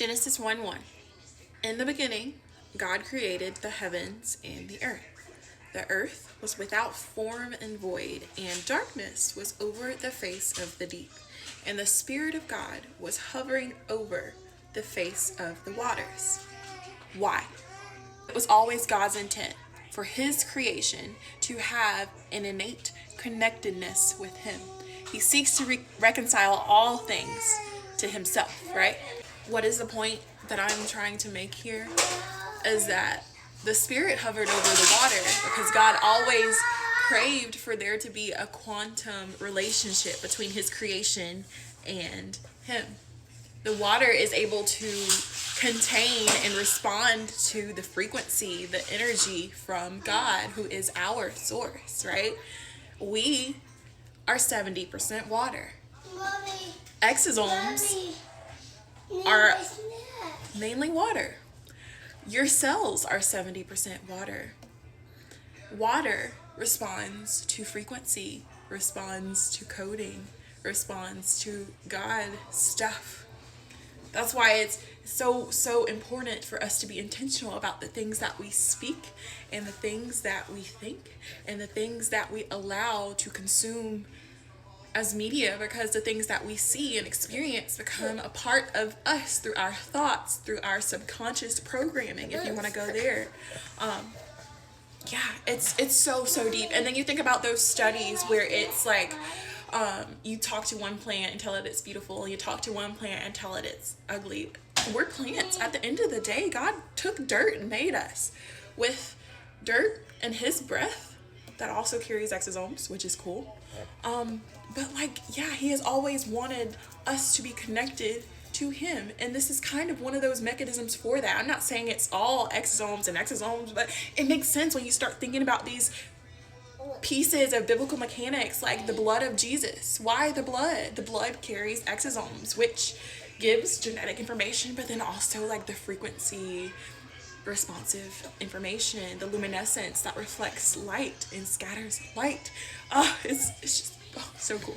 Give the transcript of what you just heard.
Genesis 1:1. In the beginning, God created the heavens and the earth. The earth was without form and void, and darkness was over the face of the deep. And the Spirit of God was hovering over the face of the waters. Why? It was always God's intent for his creation to have an innate connectedness with him. He seeks to reconcile all things to himself, right? What is the point that I'm trying to make here is that the Spirit hovered over the water because God always craved for there to be a quantum relationship between his creation and him. The water is able to contain and respond to the frequency, the energy from God, who is our source, right? We are 70% water. Mommy, Exosomes Mommy, are mainly water. Your cells are 70% water. Water responds to frequency, responds to coding, responds to God stuff. That's why it's so important for us to be intentional about the things that we speak and the things that we think and the things that we allow to consume as media, because the things that we see and experience become a part of us through our thoughts, through our subconscious programming, if you want to go there. It's so deep. And then you think about those studies where it's like you talk to one plant and tell it it's beautiful, and you talk to one plant and tell it it's ugly. We're plants. At the end of the day, God took dirt and made us with dirt and his breath that also carries exosomes, which is cool. But he has always wanted us to be connected to him, and this is kind of one of those mechanisms for that. I'm not saying it's all exosomes and exosomes, but it makes sense when you start thinking about these pieces of biblical mechanics, like the blood of Jesus. Why the blood? The blood carries exosomes, which gives genetic information, but then also like the frequency responsive information, the luminescence that reflects light and scatters light. It's just so cool.